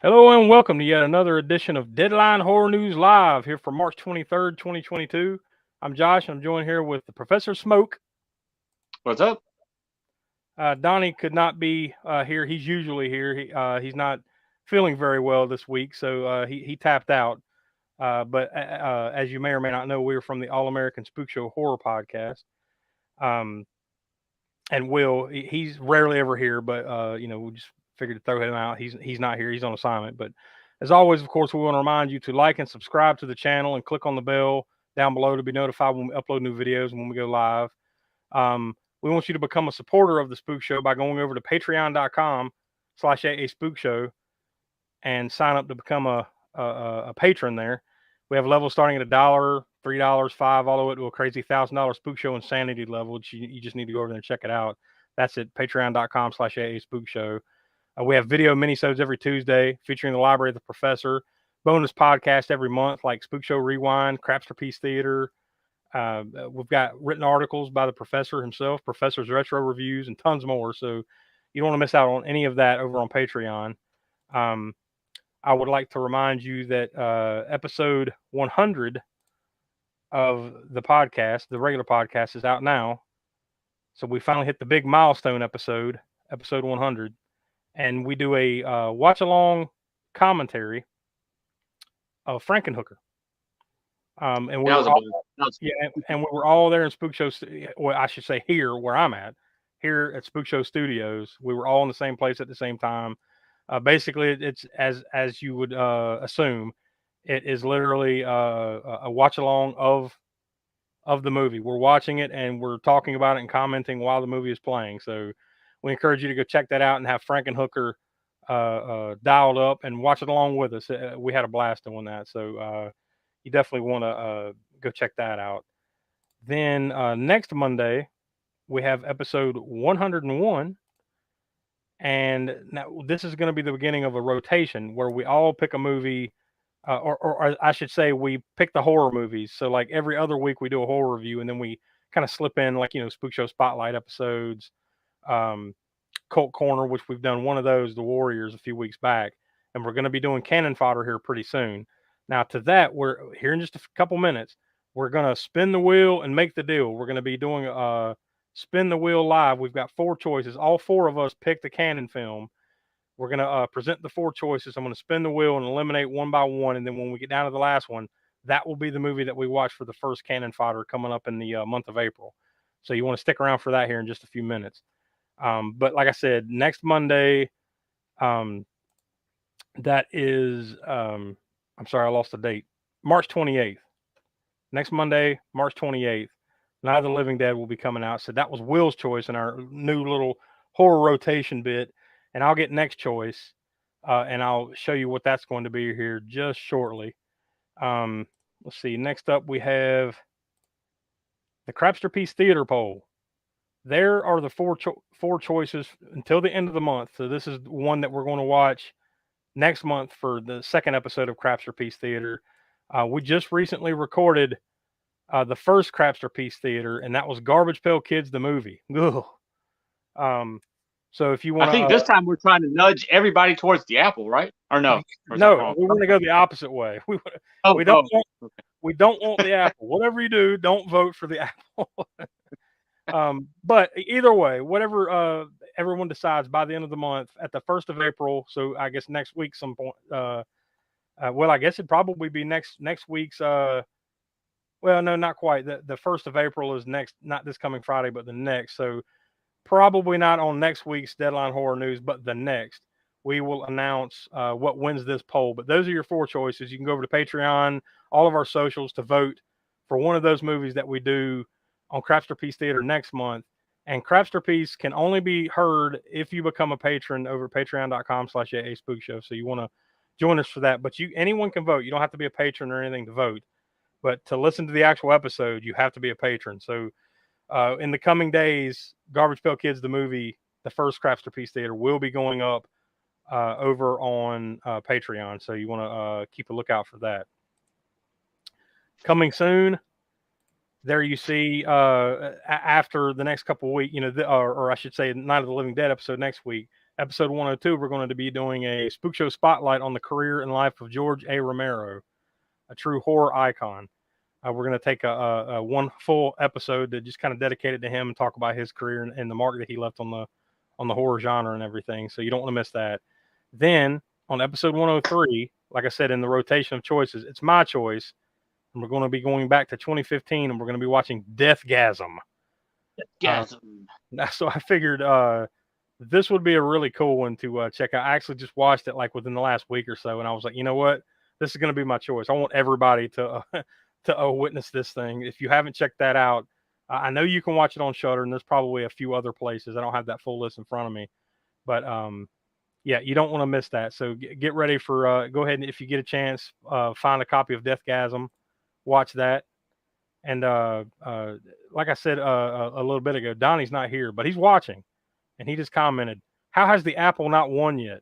Hello and welcome to yet another edition of Deadline Horror News Live here for March 23rd, 2022. I'm Josh and I'm joined here with the Professor Smoke. What's up? Donnie could not be here. He's usually here. He's not feeling very well this week, so he tapped out. But as you may or may not know, we are from the All-American Spookshow Horror Podcast. Um, and he's rarely ever here, but we just figured to throw him out. He's not here. He's on assignment. But as always, of course, we want to remind you to like and subscribe to the channel and click on the bell down below to be notified when we upload new videos and when we go live. We want you to become a supporter of the Spook Show by going over to patreon.com/AA Spook Show and sign up to become a patron there. We have levels starting at $1, $3, $5, all the way to a crazy $1,000 Spook Show Insanity level, which you just need to go over there and check it out. That's at patreon.com/AA Spook Show. We have video minisodes every Tuesday featuring the Library of the Professor, bonus podcast every month like Spook Show Rewind, Crapsterpiece Theater. We've got written articles by the Professor himself, Professor's Retro Reviews, and tons more. So you don't want to miss out on any of that over on Patreon. I would like to remind you that episode 100 of the podcast, the regular podcast, is out now. So we finally hit the big milestone episode 100. And we do a watch-along commentary of Frankenhooker. And we were all, and we were all there in Spook Show. Well, I should say here, where I'm at, here at Spook Show Studios. We were all in the same place at the same time. Basically, it's as you would assume, it is literally a watch along of the movie. We're watching it and we're talking about it and commenting while the movie is playing. So we encourage you to go check that out and have Frankenhooker dialed up and watch it along with us. We had a blast doing that. So you definitely want to go check that out. Then next Monday, we have episode 101. And now this is going to be the beginning of a rotation where we all pick a movie, or I should say, we pick the horror movies. So, like every other week, we do a horror review, and then we kind of slip in, like, Spook Show Spotlight episodes, Cult Corner, which we've done one of those, The Warriors, a few weeks back. And we're going to be doing Cannon Fodder here pretty soon. Now, to that, we're here in just a couple minutes. We're going to spin the wheel and make the deal. We're going to be doing Spin the Wheel live. We've got 4 choices. All 4 of us picked the Cannon film. We're going to present the 4 choices. I'm going to spin the wheel and eliminate one by one. And then when we get down to the last one, that will be the movie that we watch for the first Cannon Fodder coming up in the month of April. So you want to stick around for that here in just a few minutes. But like I said, next Monday, that is, I'm sorry, I lost the date. March 28th. Next Monday, March 28th. Night of the Living Dead will be coming out. So that was Will's choice in our new little horror rotation bit. And I'll get next choice. And I'll show you what that's going to be here just shortly. Let's see. Next up, we have the Crapsterpiece Theater poll. There are the 4 choices until the end of the month. So this is one that we're going to watch next month for the second episode of Crapsterpiece Theater. We just recently recorded the first Crapsterpiece Theater, and that was Garbage Pail Kids, the movie. Ugh. So if you want I think this time we're trying to nudge everybody towards the apple, right? Or no? No, we want to go the opposite way. We don't want the apple. Whatever you do, don't vote for the apple. But either way, whatever everyone decides by the end of the month, at the 1st of April, so I guess next week some point, well, I guess it'd probably be next week's well, no, not quite. The 1st of April is next, not this coming Friday, but the next. So probably not on next week's Deadline Horror News, but the next. We will announce what wins this poll. But those are your 4 choices. You can go over to Patreon, all of our socials to vote for one of those movies that we do on Crapsterpiece Theater next month. And Crapsterpiece can only be heard if you become a patron over at patreon.com/AA Spook Show. So you want to join us for that. But anyone can vote. You don't have to be a patron or anything to vote. But to listen to the actual episode, you have to be a patron. So in the coming days, Garbage Pail Kids, the movie, the first Crapsterpiece Theater, will be going up over on Patreon. So you want to keep a lookout for that. Coming soon, there you see after the next couple of weeks, or I should say Night of the Living Dead episode next week, episode 102, we're going to be doing a Spook Show spotlight on the career and life of George A. Romero, a true horror icon. We're going to take a one full episode to just kind of dedicate it to him and talk about his career and the mark that he left on the horror genre and everything. So you don't want to miss that. Then on episode 103, like I said, in the rotation of choices, it's my choice. And we're going to be going back to 2015 and we're going to be watching Deathgasm. So I figured this would be a really cool one to check out. I actually just watched it like within the last week or so. And I was like, you know what? This is going to be my choice. I want everybody to witness this thing. If you haven't checked that out, I know you can watch it on Shudder, and there's probably a few other places. I don't have that full list in front of me, but yeah, you don't want to miss that. So get ready for. Go ahead and if you get a chance, find a copy of Deathgasm, watch that, and like I said a little bit ago, Donnie's not here, but he's watching, and he just commented, "How has the Apple not won yet?"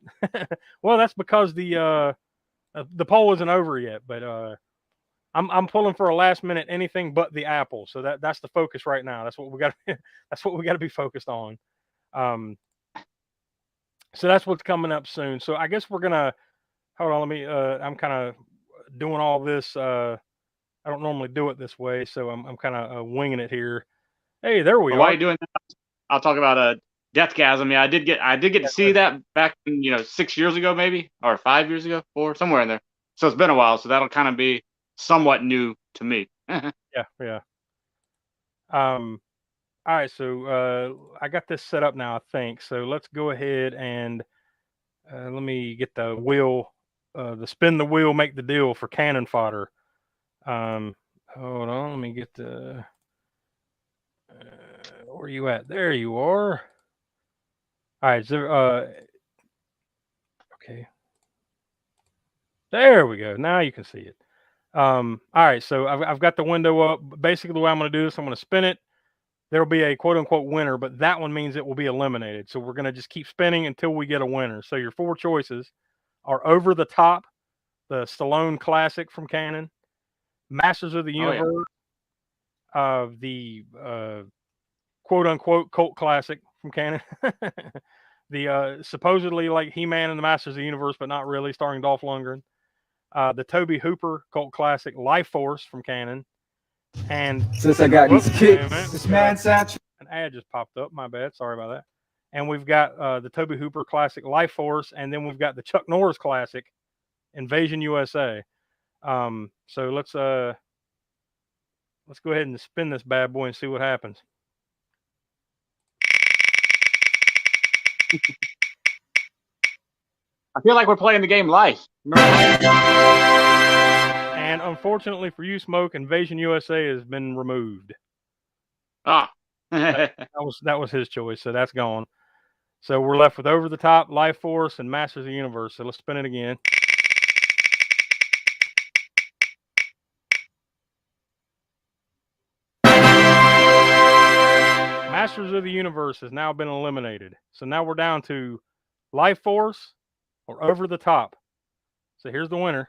Well, that's because the poll isn't over yet, but I'm pulling for a last minute anything but the Apple. So that's the focus right now. That's what we got. That's what we got to be focused on. So that's what's coming up soon. So I guess we're gonna hold on. Let me. I'm kind of doing all this. I don't normally do it this way, so I'm kind of winging it here. Hey, there we are. While you're doing that, I'll talk about Deathgasm. Yeah, I did get to see that back in 6 years ago, maybe, or 5 years ago, 4, somewhere in there. So it's been a while. So that'll kind of be somewhat new to me. Yeah. All right, so I got this set up now, I think. So let's go ahead and let me get the wheel, the spin the wheel, make the deal for cannon fodder. Hold on, let me get the. Where are you at? There you are. All right, so okay. There we go. Now you can see it. All right, so I've got the window up. Basically, the way I'm going to do this, I'm going to spin it. There'll be a quote unquote winner, but that one means it will be eliminated. So we're going to just keep spinning until we get a winner. So your 4 choices are Over the Top, the Stallone classic from Canon, Masters of the Universe, the quote unquote cult classic from Canon, the supposedly like He-Man and the Masters of the Universe, but not really, starring Dolph Lundgren, the Toby Hooper cult classic Life Force from Canon. And since I got these kicks, this man sound. An ad just popped up. My bad. Sorry about that. And we've got the Toby Hooper classic Life Force, and then we've got the Chuck Norris classic Invasion USA. So let's go ahead and spin this bad boy and see what happens. I feel like we're playing the game live. And unfortunately for you, Smoke, Invasion USA has been removed. Ah. that was his choice, so that's gone. So we're left with Over the Top, Life Force, and Masters of the Universe. So let's spin it again. Masters of the Universe has now been eliminated. So now we're down to Life Force or Over the Top. So here's the winner.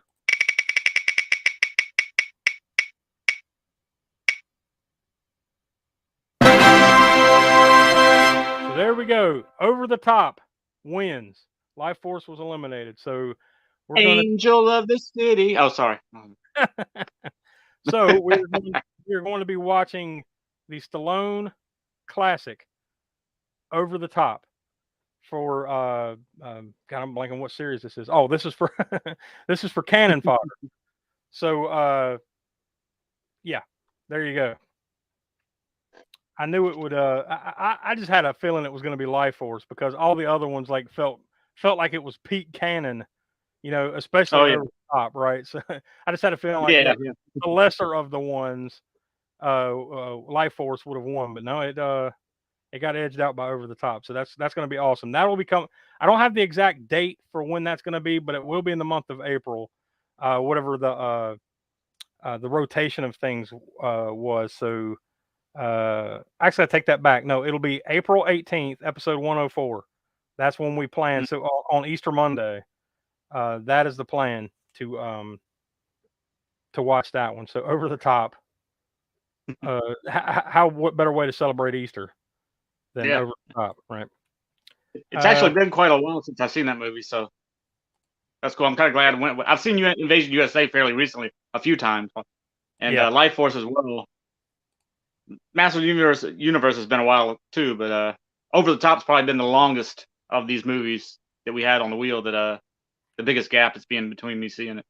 So there we go. Over the Top wins. Life Force was eliminated. So we're Angel of the City. Oh, sorry. So we're going to be watching the Stallone classic Over the Top for God, I'm blanking what series this is. Oh, this is for this is for Cannon Fodder. So yeah, there you go. I knew it would I just had a feeling it was going to be Life Force because all the other ones like felt like it was peak canon, especially Over the Top, right? So I just had a feeling like the lesser of the ones Life Force would have won, but no, it got edged out by Over the Top. So that's going to be awesome. That will become. I don't have the exact date for when that's going to be, but it will be in the month of April, whatever the rotation of things was. So actually, I take that back. No, it'll be April 18th, episode 104. That's when we plan. So on Easter Monday, that is the plan to watch that one. So Over the Top. What better way to celebrate Easter than Over the Top, right? It's actually been quite a while since I've seen that movie, so that's cool. I'm kind of glad I went. I've seen Invasion USA fairly recently, a few times, and Life Force as well. Master Universe has been a while too, but Over the Top's probably been the longest of these movies that we had on the wheel. That the biggest gap has been between me seeing it.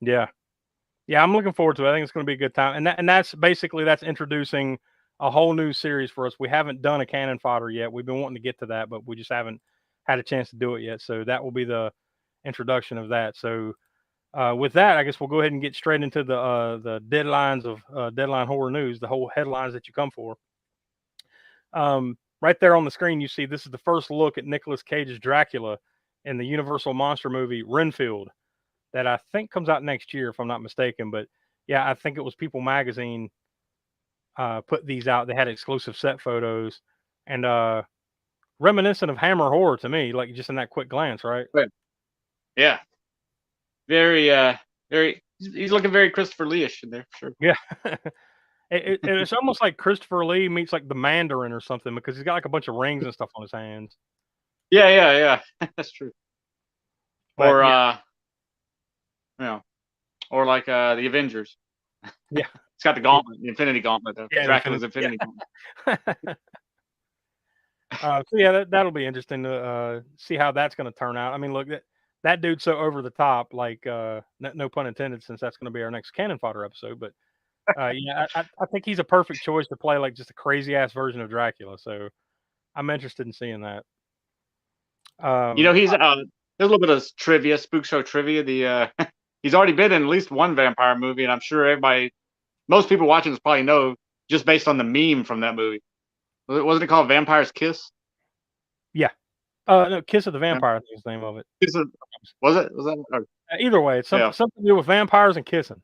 Yeah, I'm looking forward to it. I think it's going to be a good time, and that's basically introducing a whole new series for us. We haven't done a Cannon Fodder yet. We've been wanting to get to that, but we just haven't had a chance to do it yet. So that will be the introduction of that. So with that, I guess we'll go ahead and get straight into the deadlines of Deadline Horror News, the whole headlines that you come for. Right there on the screen, you see this is the first look at Nicolas Cage's Dracula in the Universal monster movie Renfield, that I think comes out next year, if I'm not mistaken. But yeah, I think it was People Magazine put these out. They had exclusive set photos, and reminiscent of Hammer Horror to me, like just in that quick glance, right? Yeah, very, very. He's looking very Christopher Lee-ish in there, for sure. Yeah. It's almost like Christopher Lee meets like the Mandarin or something, because he's got like a bunch of rings and stuff on his hands. Yeah. That's true. But, or like the Avengers. Yeah. It's got the gauntlet, the Infinity Gauntlet, though. Yeah, Dracula's Infinity Gauntlet. So yeah, that'll be interesting to see how that's going to turn out. I mean, look, that dude's so over the top, like no pun intended, since that's going to be our next Cannon Fodder episode. But yeah, I think he's a perfect choice to play like just a crazy ass version of Dracula. So I'm interested in seeing that. He's there's a little bit of trivia, spook show trivia. The he's already been in at least one vampire movie, and I'm sure most people watching this probably know just based on the meme from that movie. Wasn't it called Vampire's Kiss? Yeah. No, Kiss of the Vampire, I think is the name of it. Was that? Either way, it's something to do with vampires and kissing.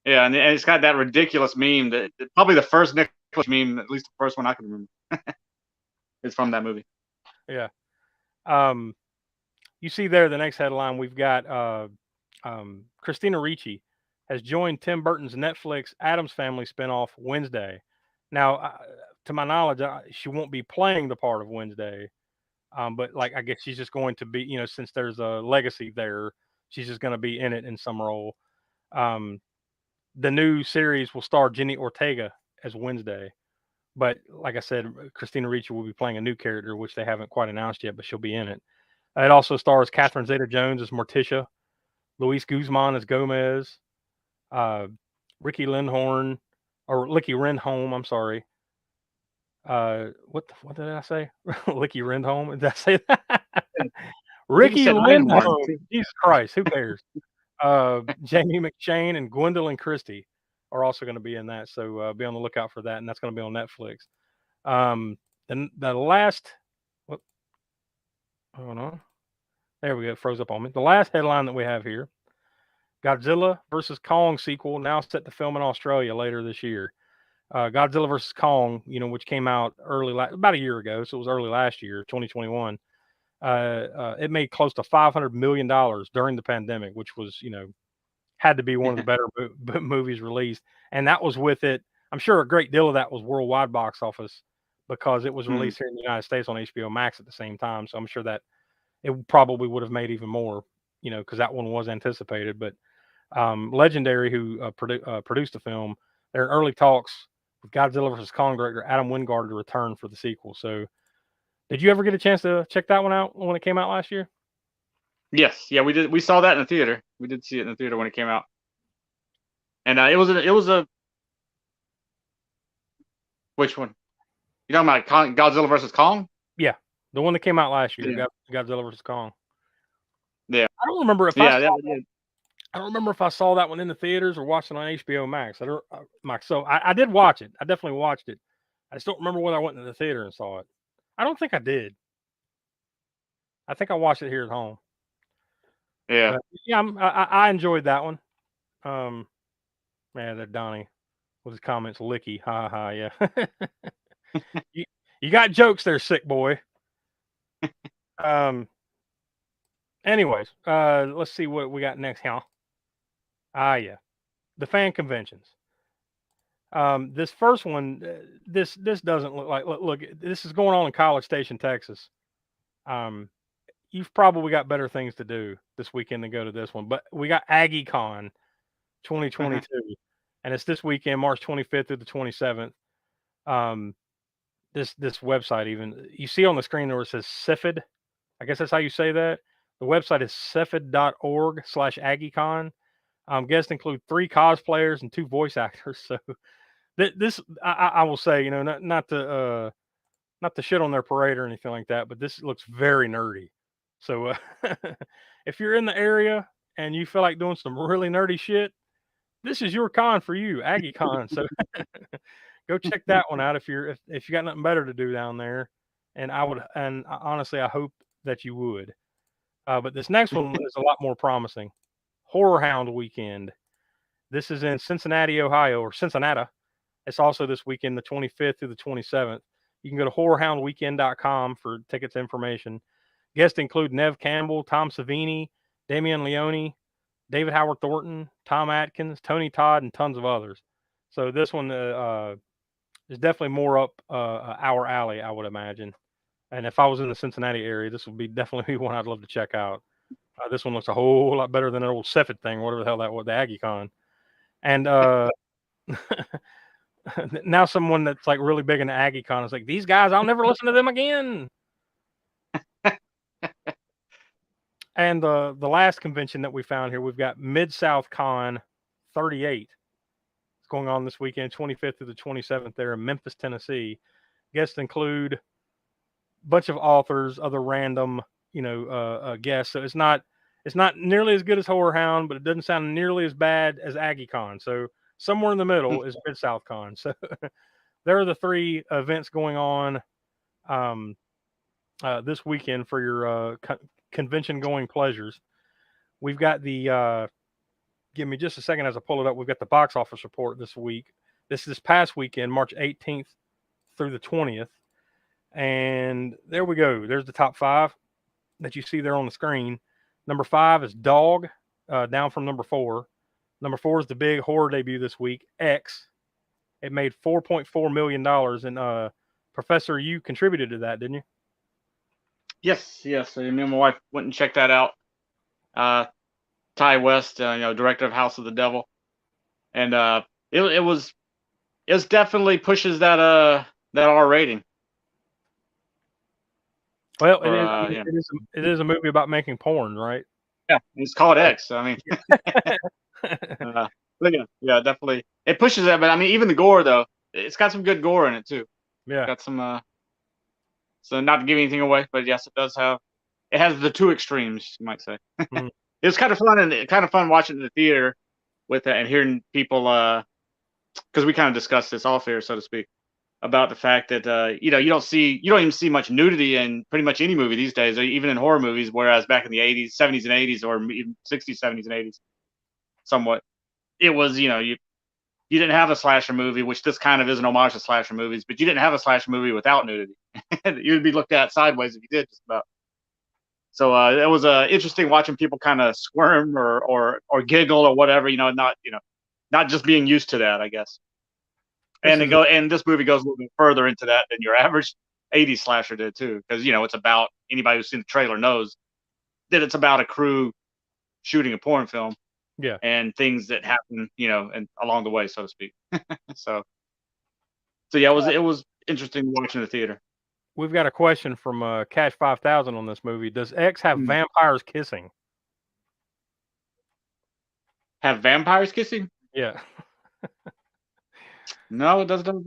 Yeah, and it's got that ridiculous meme that probably the first Nicolas meme, at least the first one I can remember. It's from that movie. Yeah. You see there the next headline, we've got Christina Ricci has joined Tim Burton's Netflix Addams Family spinoff Wednesday. Now, to my knowledge, she won't be playing the part of Wednesday, but like I guess she's just going to be, since there's a legacy there, she's just going to be in it in some role. The new series will star Jenny Ortega as Wednesday, but like I said, Christina Ricci will be playing a new character, which they haven't quite announced yet, but she'll be in it. It also stars Catherine Zeta-Jones as Morticia, Luis Guzman as Gomez, Licky Renholm. I'm sorry. What did I say? Licky Renholm? Did I say that? Ricky Lindholm. Jesus Christ, who cares? Jamie McShane and Gwendolyn Christie are also going to be in that, so be on the lookout for that, and that's going to be on Netflix. Then the last, hold on, there we go, it froze up on me. The last headline that we have here: Godzilla vs. Kong sequel now set to film in Australia later this year. Godzilla vs. Kong, which came out about a year ago, so it was early last year, 2021. It made close to $500 million during the pandemic, which was, had to be one of the better movies released. And that was with it. I'm sure a great deal of that was worldwide box office, because it was released here in the United States on HBO Max at the same time. So I'm sure that it probably would have made even more, because that one was anticipated. But Legendary, who produced the film, they're in early talks with Godzilla vs. Kong director Adam Wingard to return for the sequel. So did you ever get a chance to check that one out when it came out last year? Yes. Yeah, we did. We saw that in the theater. We did see it in the theater when it came out. And it was a which one? You talking about Godzilla vs. Kong? Yeah, the one that came out last year, Godzilla vs. Kong. Yeah. I don't remember if I don't remember if I saw that one in the theaters or watched it on HBO Max. So I did watch it. I definitely watched it. I just don't remember whether I went into the theater and saw it. I don't think I did. I think I watched it here at home. Yeah. But yeah, I enjoyed that one. Man, that Donnie with his comments, licky, ha, yeah. you got jokes there, sick boy. Anyways, let's see what we got next, huh? Yeah, the fan conventions. This first one, this doesn't look like. Look, this is going on in College Station, Texas. You've probably got better things to do this weekend than go to this one. But we got AggieCon 2022, and it's this weekend, March 25th through the 27th. This website, even you see on the screen where it says Cepheid. I guess that's how you say that. The website is cepheid.org/AggieCon. Guests include 3 cosplayers and 2 voice actors. So this, I will say, not to shit on their parade or anything like that, but this looks very nerdy. So if you're in the area and you feel like doing some really nerdy shit, this is your con for you, AggieCon. So go check that one out if you got nothing better to do down there. And honestly, I hope that you would. But this next one is a lot more promising. HorrorHound Weekend. This is in Cincinnati, Ohio, or Cincinnati. It's also this weekend, the 25th through the 27th. You can go to horrorhoundweekend.com for tickets information. Guests include Nev Campbell, Tom Savini, Damian Leone, David Howard Thornton, Tom Atkins, Tony Todd, and tons of others. So this one is definitely more up our alley, I would imagine. And if I was in the Cincinnati area, this would be definitely one I'd love to check out. This one looks a whole lot better than an old Cepheid thing, whatever the hell that was, the AggieCon. And now someone that's like really big into AggieCon is like, these guys, I'll never listen to them again. And the last convention that we found here, we've got Mid-South Con 38. It's going on this weekend, 25th through the 27th there in Memphis, Tennessee. Guests include a bunch of authors, other random, guests. So it's not nearly as good as HorrorHound, but it doesn't sound nearly as bad as AggieCon. So somewhere in the middle is Mid-South Con. So there are the 3 events going on this weekend for your convention going pleasures. We've got the give me just a second as I pull it up. We've got the box office report this week. This past weekend, March 18th through the 20th. And there we go. There's the top 5 that you see there on the screen. Number 5 is Dog, down from number 4. Number 4 is the big horror debut this week, X. It made $4.4 million. And Professor, you contributed to that, didn't you? Yes. Me and my wife went and checked that out. Ty West, director of House of the Devil, and it definitely pushes that R rating. Well, it is a movie about making porn, right? Yeah, it's called X. I mean, but yeah, definitely it pushes that. But I mean, even the gore though, it's got some good gore in it too. Yeah, got some. So not to give anything away, but yes, it does have. It has the 2 extremes, you might say. Mm-hmm. It was kind of fun watching it in the theater with it and hearing people, because we kind of discussed this off air, so to speak, about the fact that you don't even see much nudity in pretty much any movie these days, or even in horror movies. Whereas back in the 80s, 70s, and 80s, or even 60s, 70s, and 80s, somewhat, it was you didn't have a slasher movie, which this kind of is an homage to slasher movies, but you didn't have a slasher movie without nudity. You'd be looked at sideways if you did, just about. So it was interesting watching people kind of squirm or giggle or whatever, not just being used to that, I guess. And this movie goes a little bit further into that than your average 80s slasher did too, because it's about, anybody who's seen the trailer knows that it's about a crew shooting a porn film. Yeah. And things that happen, and along the way, so to speak. so yeah, it was interesting watching the theater. We've got a question from Cash 5000 on this movie. Does X have vampires kissing? Have vampires kissing? Yeah. No, it doesn't.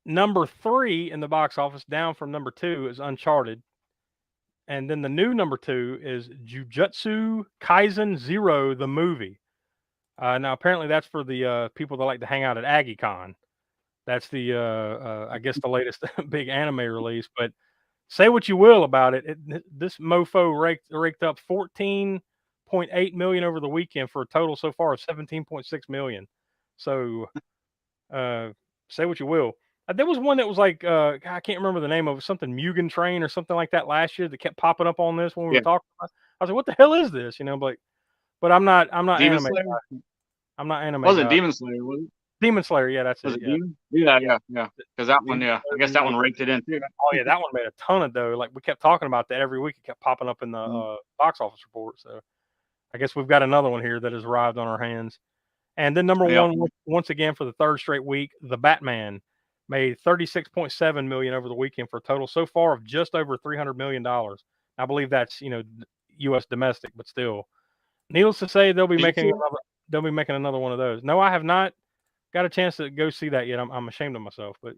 Number 3 in the box office, down from number 2, is Uncharted. And then the new number 2 is Jujutsu Kaisen 0, the movie. Now, apparently that's for the people that like to hang out at AggieCon. That's the, I guess, the latest big anime release. But say what you will about it. This mofo raked up $14.8 million over the weekend for a total so far of $17.6 million. So say what you will. There was one that was like, I can't remember the name of it, something Mugen Train or something like that last year that kept popping up on this when we were talking about it. I was like, what the hell is this? But I'm not Demon anime. Slayer? I'm not anime. Wasn't Demon Slayer, was it? Demon Slayer. Yeah, that's Was it. it Yeah. Demon? Yeah. Because that one, Demon I guess that Slayer. one raked it in too. Oh yeah, that one made a ton of dough. Like we kept talking about that every week. It kept popping up in the box office report. So I guess we've got another one here that has arrived on our hands. And then number Yep. one, once again for the third straight week, The Batman made $36.7 million over the weekend for a total so far of just over $300 million. I believe that's U.S. domestic, but still, needless to say, they'll be making another one of those. No, I have not got a chance to go see that yet. I'm ashamed of myself, but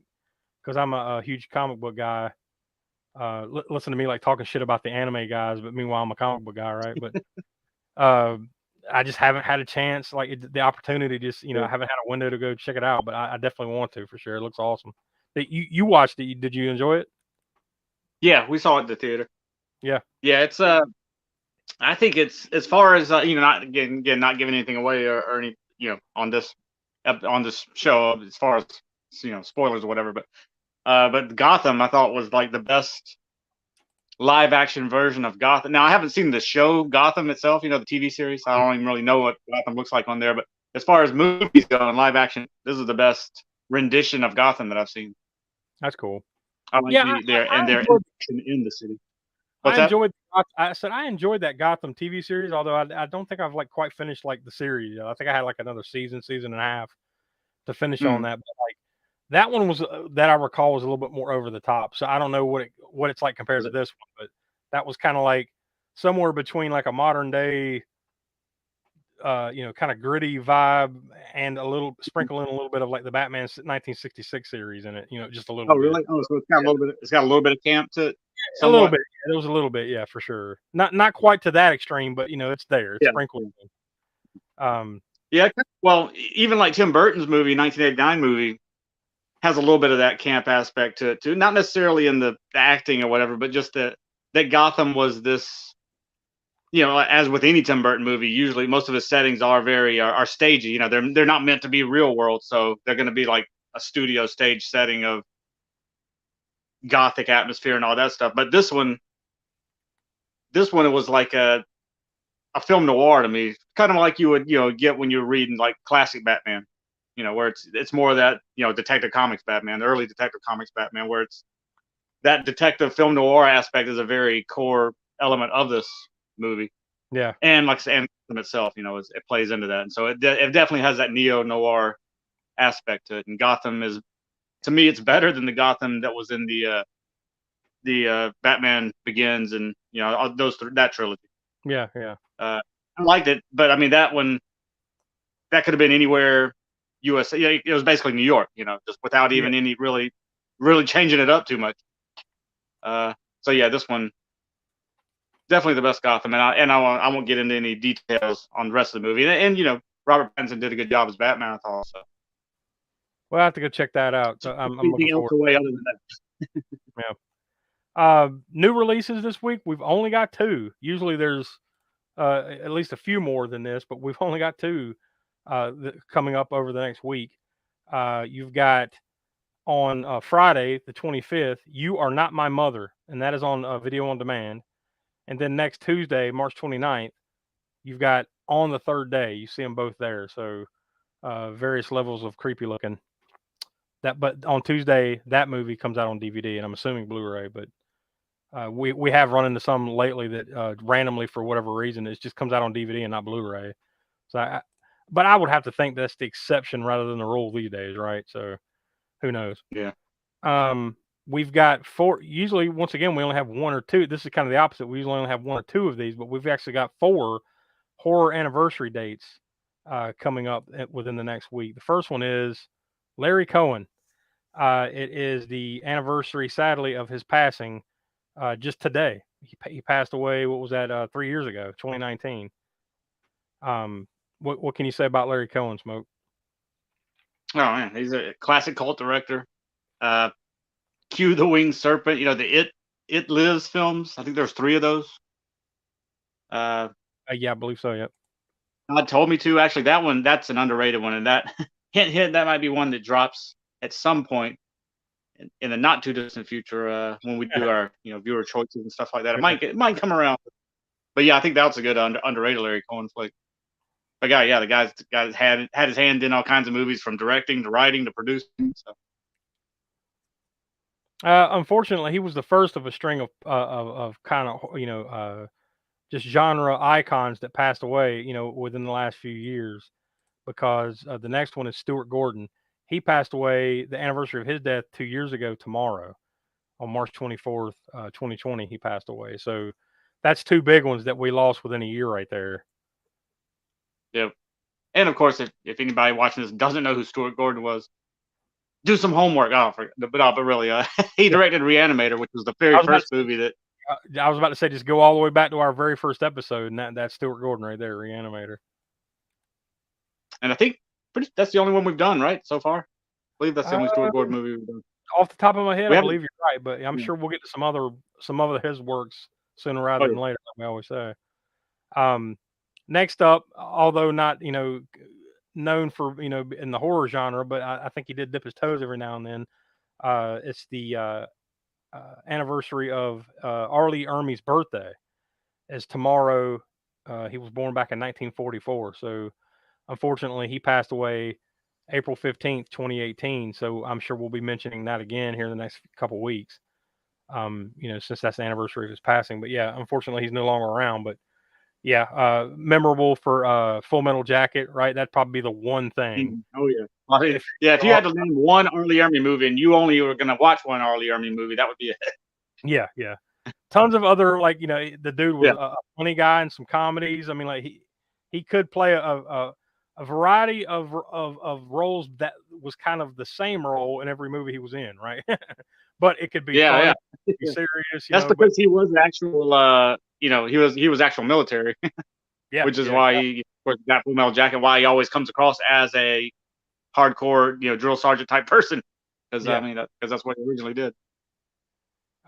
because I'm a huge comic book guy. Listen to me like talking shit about the anime guys, but meanwhile I'm a comic book guy, right? But I just haven't had a chance, like the opportunity. Just I haven't had a window to go check it out, but I definitely want to for sure. It looks awesome. You watched it? Did you enjoy it? Yeah, we saw it at the theater. Yeah. It's I think it's, as far as not not giving anything away or any on this show as far as spoilers or whatever, but Gotham I thought was like the best live action version of Gotham. Now I haven't seen the show Gotham itself, the TV series. I don't even really know what Gotham looks like on there, but as far as movies go and live action, this is the best rendition of Gotham that I've seen. That's cool. I like their in the city. I said I enjoyed that Gotham TV series, although I don't think I've like quite finished like the series. I think I had like another season and a half to finish on that. But like that one was that I recall was a little bit more over the top. So I don't know what it's like compared to this one, but that was kind of like somewhere between like a modern day, kind of gritty vibe and a little sprinkle in a little bit of like the Batman 1966 series in it. Just a little. Oh, really? Oh, so it's got a little bit. It's got a little bit of camp to it. A little bit. Yeah, there was a little bit, yeah, for sure. Not quite to that extreme, but it's there. It's sprinkled in. Yeah. Well, even like Tim Burton's movie, 1989 movie, has a little bit of that camp aspect to it too. Not necessarily in the acting or whatever, but just that Gotham was this. As with any Tim Burton movie, usually most of the settings are very stagey. They're not meant to be real world, so they're going to be like a studio stage setting of gothic atmosphere and all that stuff. But this one it was like a film noir to me, kind of like you would get when you're reading like classic Batman, where it's more of that Detective Comics Batman, the early Detective Comics Batman, where it's that detective film noir aspect is a very core element of this movie. Yeah, and like and itself, it plays into that, and so it definitely has that neo noir aspect to it. And Gotham is, to me, it's better than the Gotham that was in the Batman Begins and that trilogy. Yeah. I liked it, but I mean that one, that could have been anywhere USA. Yeah, it was basically New York, just without even any really changing it up too much. So yeah, this one definitely the best Gotham, and I won't get into any details on the rest of the movie. And Robert Pattinson did a good job as Batman, I thought. So. Well, I have to go check that out. So I'm looking forward. Other than that. Yeah. New releases this week. We've only got 2. Usually there's at least a few more than this, but we've only got 2 coming up over the next week. You've got on Friday, the 25th, You Are Not My Mother, and that is on video on demand. And then next Tuesday, March 29th, you've got On the Third Day. You see them both there. So various levels of creepy looking. But on Tuesday, that movie comes out on DVD, and I'm assuming Blu-ray. But we have run into some lately that randomly, for whatever reason, it just comes out on DVD and not Blu-ray. So, but I would have to think that's the exception rather than the rule these days, right? So who knows? Yeah. We've got 4. Usually, once again, we only have 1 or 2. This is kind of the opposite. We usually only have 1 or 2 of these, but we've actually got 4 horror anniversary dates coming up within the next week. The first one is Larry Cohen. It is the anniversary, sadly, of his passing just today. He passed away, what was that, 3 years ago, 2019. What can you say about Larry Cohen, Smoke? Oh, man, he's a classic cult director. Cue the Winged Serpent, the It Lives films. I think there's 3 of those. Yeah, I believe so, yep. God Told Me To. Actually, that's an underrated one. And that, hint, that might be one that drops at some point in the not too distant future when we do our viewer choices and stuff like that. It might come around. But yeah, I think that's a good underrated Larry Cohen flick. the guy's had his hand in all kinds of movies, from directing to writing to producing. So. Unfortunately, he was the first of a string of kind of just genre icons that passed away, within the last few years. Because the next one is Stuart Gordon. He passed away, the anniversary of his death 2 years ago tomorrow, on March 24th, 2020. He passed away. So that's two big ones that we lost within a year right there. Yep. And of course, if anybody watching this doesn't know who Stuart Gordon was, do some homework. But really, he directed Reanimator, which was the very first movie that. I was about to say, just go all the way back to our very first episode, and that's Stuart Gordon right there, Reanimator. And I think that's the only one we've done, right, so far? I believe that's the only Stuart Gordon movie we've done. Off the top of my head, I believe you're right, but I'm sure we'll get to some of his works sooner rather than later, like we always say. Next up, although not known for in the horror genre, but I think he did dip his toes every now and then. It's the anniversary of R. Lee Ermey's birthday. Is tomorrow. He was born back in 1944, so unfortunately he passed away April 15th, 2018. So I'm sure we'll be mentioning that again here in the next couple weeks. Since that's the anniversary of his passing. But yeah, unfortunately he's no longer around. But yeah, memorable for Full Metal Jacket, right? That'd probably be the one thing. Oh yeah. If you had to name one R. Lee Ermey movie and you only were going to watch one R. Lee Ermey movie, that would be it. Yeah. Tons of other, the dude was a funny guy in some comedies. I mean, like he could play a variety of roles that was kind of the same role in every movie he was in, right? But it could be funny, it could be serious. That's because he was actual, he was actual military. Which is why he, of course, got Full Metal Jacket. Why he always comes across as a hardcore, drill sergeant type person. Because that's what he originally did.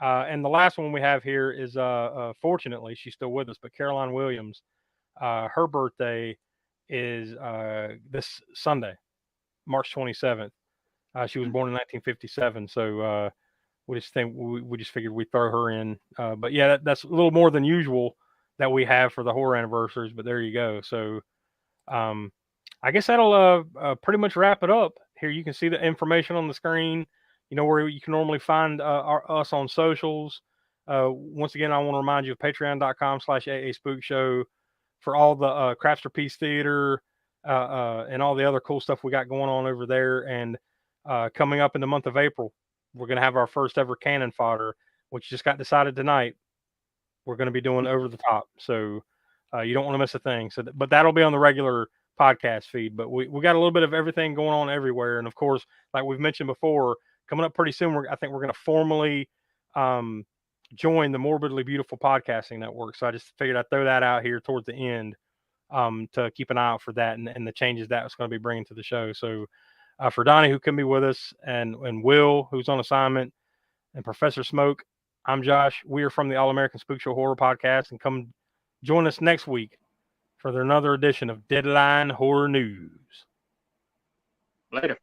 And the last one we have here is, fortunately, she's still with us, but Caroline Williams, her birthday is this Sunday, March 27th. She was born in 1957, so we just figured we'd throw her in. But yeah, that's a little more than usual that we have for the horror anniversaries. But there you go. So I guess that'll pretty much wrap it up. Here you can see the information on the screen. Where you can normally find us on socials. Once again, I want to remind you of patreon.com/AA Spookshow for all the Craftsper Peace Theater and all the other cool stuff we got going on over there. And coming up in the month of April, we're going to have our first ever Cannon Fodder, which just got decided tonight. We're going to be doing Over the Top. So you don't want to miss a thing. But that'll be on the regular podcast feed. But we got a little bit of everything going on everywhere. And of course, like we've mentioned before, coming up pretty soon, I think we're going to formally join the Morbidly Beautiful Podcasting Network. So I just figured I'd throw that out here towards the end to keep an eye out for that and the changes that's going to be bringing to the show. So for Donnie, who couldn't be with us, and Will, who's on assignment, and Professor Smoke, I'm Josh. We are from the All-American Spookshow Horror Podcast, and come join us next week for another edition of Deadline Horror News. Later.